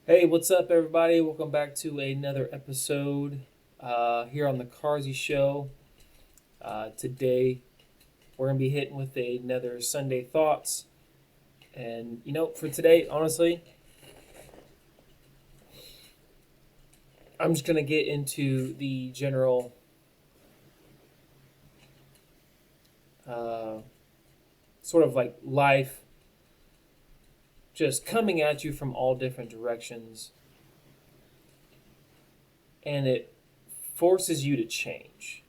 Hey, what's up, everybody? Welcome back to another episode here on the Carsy Show. Today, we're going to be hitting with another Sunday Thoughts. And, for today, honestly, I'm just going to get into the general uh, sort of like life just coming at you from all different directions. And it forces you to change.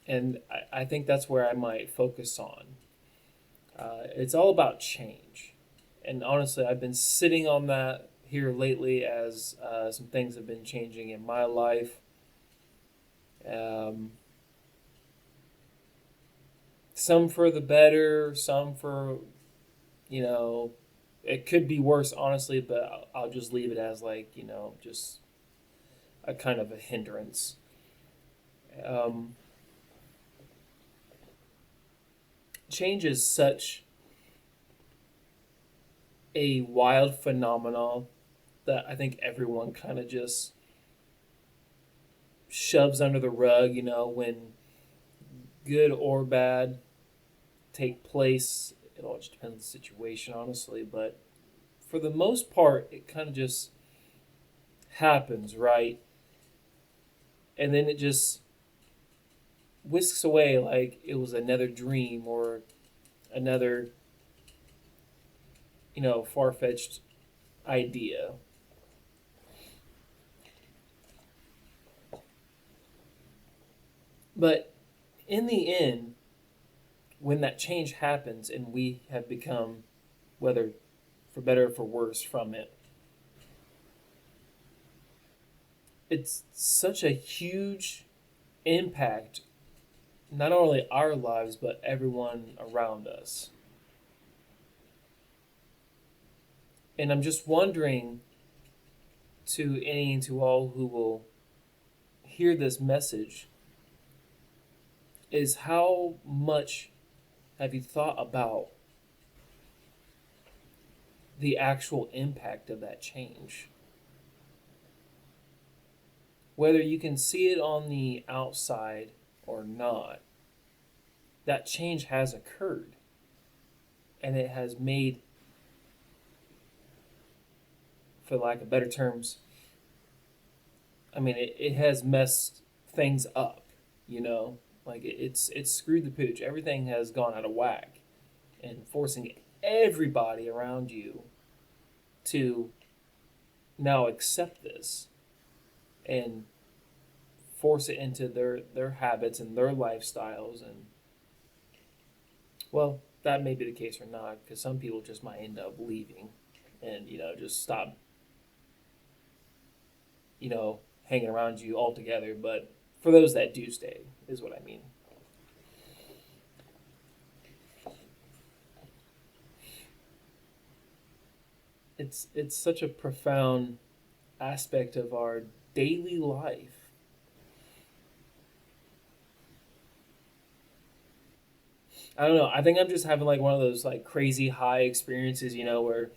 And I think that's where I might focus on. It's all about change. And honestly, I've been sitting on that here lately as some things have been changing in my life. Um, some for the better, some for, you know, it could be worse, honestly, but I'll just leave it as like, just a kind of a hindrance. Um, Change is such a wild phenomenon that I think everyone kind of just shoves under the rug, when good or bad take place. It all just depends on the situation, honestly. But for the most part, it kind of just happens, right? And then it just whisks away like it was another dream or another, far fetched idea. But in the end, when that change happens and we have become, whether for better or for worse, from it, it's such a huge impact, not only our lives, but everyone around us. And I'm just wondering to any and to all who will hear this message is how much have you thought about the actual impact of that change? Whether you can see it on the outside or not, that change has occurred and it has made, for lack of better terms, it has messed things up, like it's screwed the pooch. Everything has gone out of whack, and forcing everybody around you to now accept this and force it into their habits and their lifestyles. And well, that may be the case or not, because some people just might end up leaving and just stop hanging around you altogether. But for those that do stay, is what I mean. It's such a profound aspect of our daily life. I don't know. I think I'm just having like one of those like crazy high experiences, where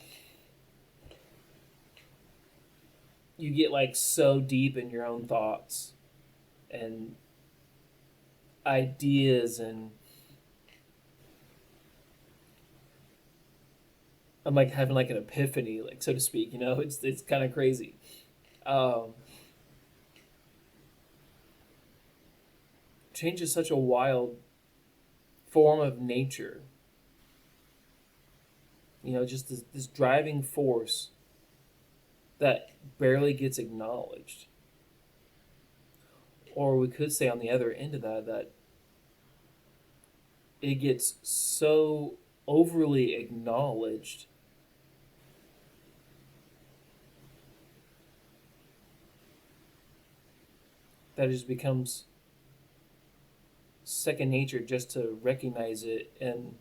you get like so deep in your own thoughts and ideas, and I'm like having like an epiphany, like so to speak. It's kind of crazy. Um, Change is such a wild form of nature. Just this driving force that barely gets acknowledged. Or we could say on the other end of that, that it gets so overly acknowledged that it just becomes second nature just to recognize it and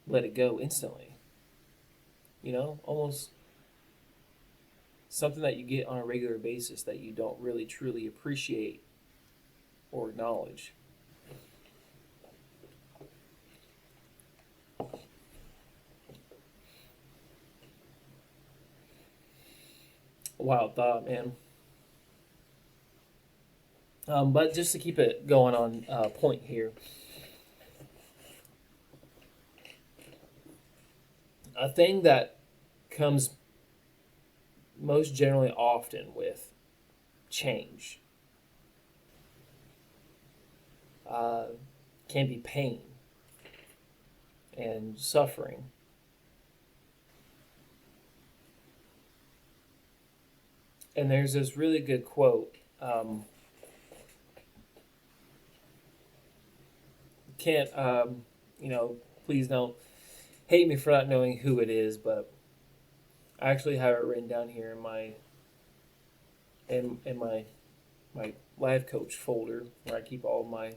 let it go instantly. Almost something that you get on a regular basis that you don't really truly appreciate or acknowledge. A wild thought, man. But just to keep it going on point here, a thing that comes most generally often with change uh, can be pain and suffering. And there's this really good quote. Can't please don't hate me for not knowing who it is, but I actually have it written down here in my life coach folder where I keep all of my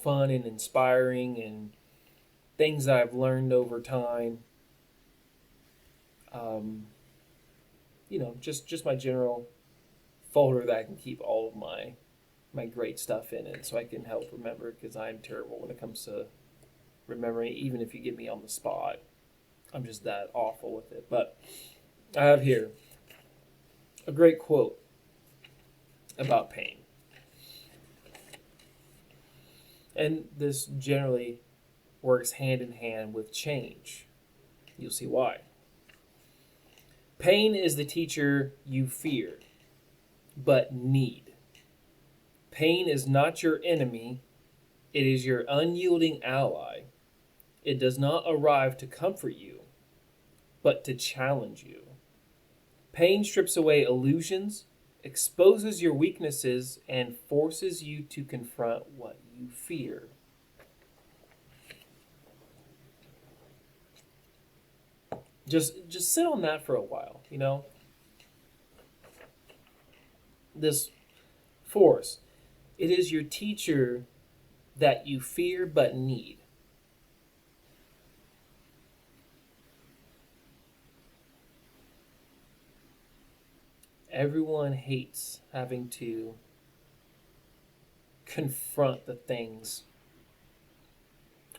fun and inspiring and things that I've learned over time. Just my general folder that I can keep all of my great stuff in it, so I can help remember, because I'm terrible when it comes to remembering. Even if you get me on the spot, I'm just that awful with it. But I have here a great quote about pain. And this generally works hand in hand with change. You'll see why. Pain is the teacher you fear, but need. Pain is not your enemy, it is your unyielding ally. It does not arrive to comfort you, but to challenge you. Pain strips away illusions, exposes your weaknesses, and forces you to confront what you fear. Just sit on that for a while, This force. It is your teacher that you fear but need. Everyone hates having to confront the things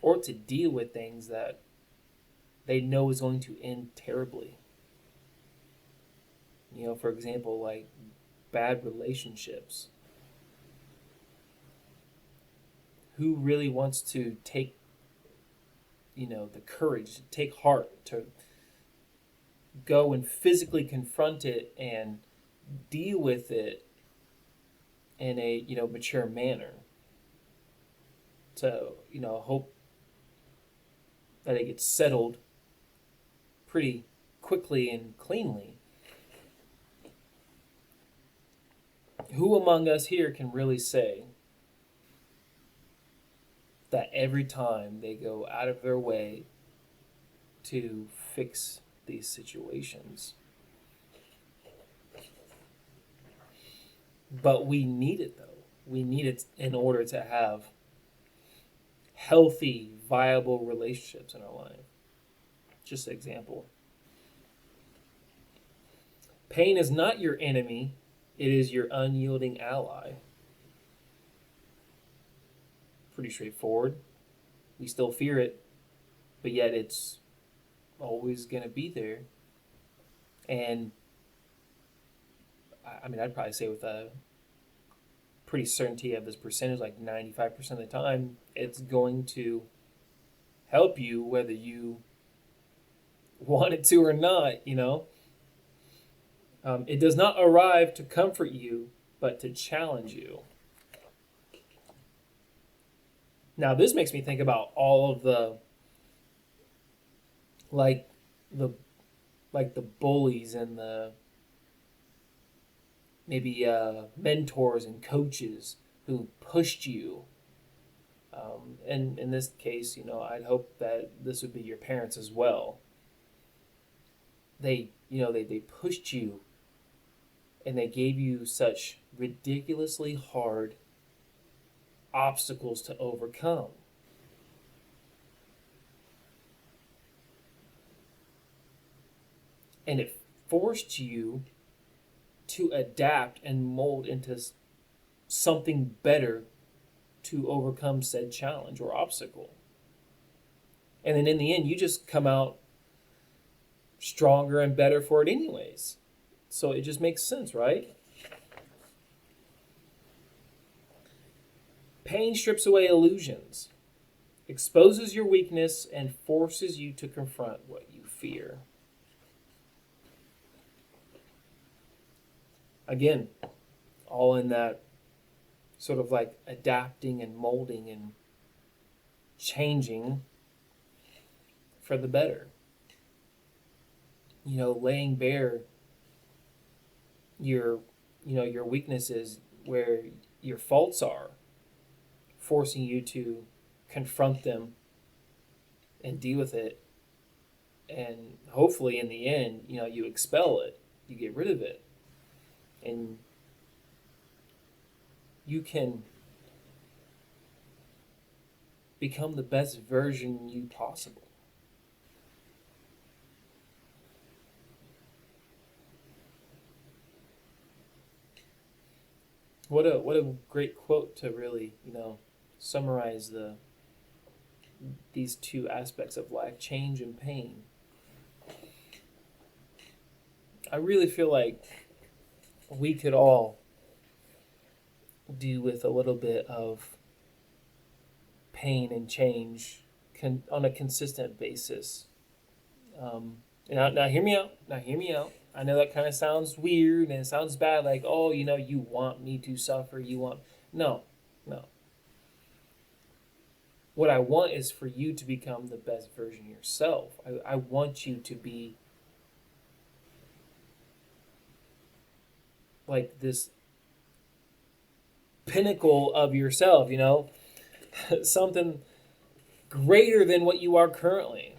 or to deal with things that they know is going to end terribly. For example, like bad relationships. Who really wants to take, the courage, to take heart, to go and physically confront it and deal with it in a, mature manner? To, hope that it gets settled pretty quickly and cleanly. Who among us here can really say that every time they go out of their way to fix these situations? But we need it, though. We need it in order to have healthy, viable relationships in our life. Just an example. Pain is not your enemy, it is your unyielding ally. Pretty straightforward. We still fear it, but yet it's always going to be there. And I'd probably say with a pretty certainty of this percentage, like 95% of the time, it's going to help you whether you want it to or not, It does not arrive to comfort you, but to challenge you. Now, this makes me think about all of the bullies and the maybe mentors and coaches who pushed you. And in this case, I'd hope that this would be your parents as well. They pushed you, and they gave you such ridiculously hard obstacles to overcome. And it forced you to adapt and mold into something better to overcome said challenge or obstacle. And then in the end, you just come out stronger and better for it anyways. So it just makes sense, right? Pain strips away illusions, exposes your weakness, and forces you to confront what you fear. Again, all in that sort of like adapting and molding and changing for the better. Laying bare your your weaknesses, where your faults are, forcing you to confront them and deal with it, and hopefully in the end, you expel it, you get rid of it, and you can become the best version you possible. What a great quote to really, summarize these two aspects of life, change and pain. I really feel like we could all do with a little bit of pain and change on a consistent basis. Now hear me out. Now hear me out. I know that kind of sounds weird and it sounds bad, like, oh, you want me to suffer. No. What I want is for you to become the best version of yourself. I want you to be like this pinnacle of yourself, something greater than what you are currently.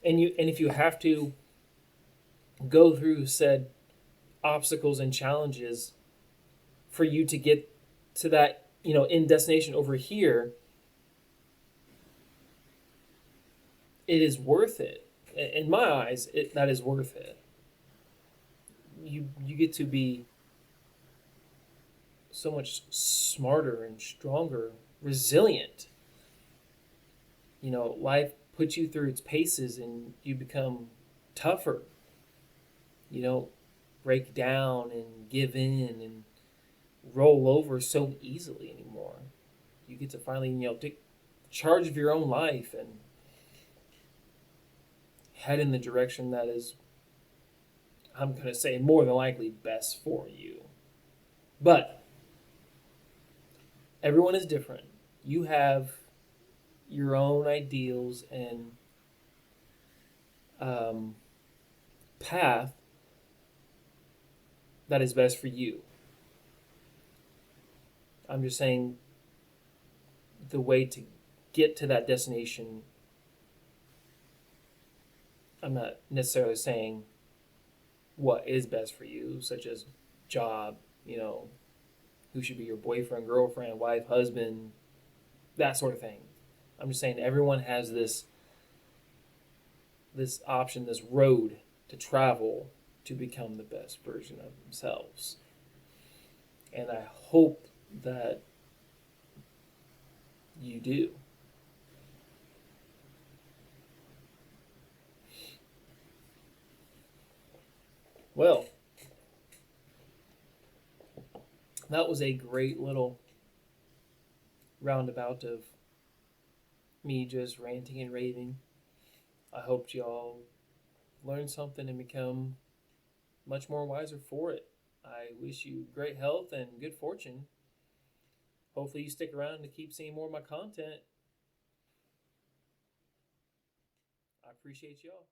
And if you have to go through said obstacles and challenges for you to get to that, end destination over here, it is worth it. In my eyes, that is worth it. You get to be so much smarter and stronger, resilient. Life puts you through its paces and you become tougher. You don't break down and give in and roll over so easily anymore. You get to finally, take charge of your own life and head in the direction that is, I'm going to say, more than likely best for you. But everyone is different. You have your own ideals and path that is best for you. I'm just saying the way to get to that destination. I'm not necessarily saying what is best for you, such as job, who should be your boyfriend, girlfriend, wife, husband, that sort of thing. I'm just saying everyone has this option, this road to travel to become the best version of themselves. And I hope that you do. Well, that was a great little roundabout of me just ranting and raving. I hope y'all learn something and become much more wiser for it. I wish you great health and good fortune. Hopefully you stick around to keep seeing more of my content. I appreciate y'all.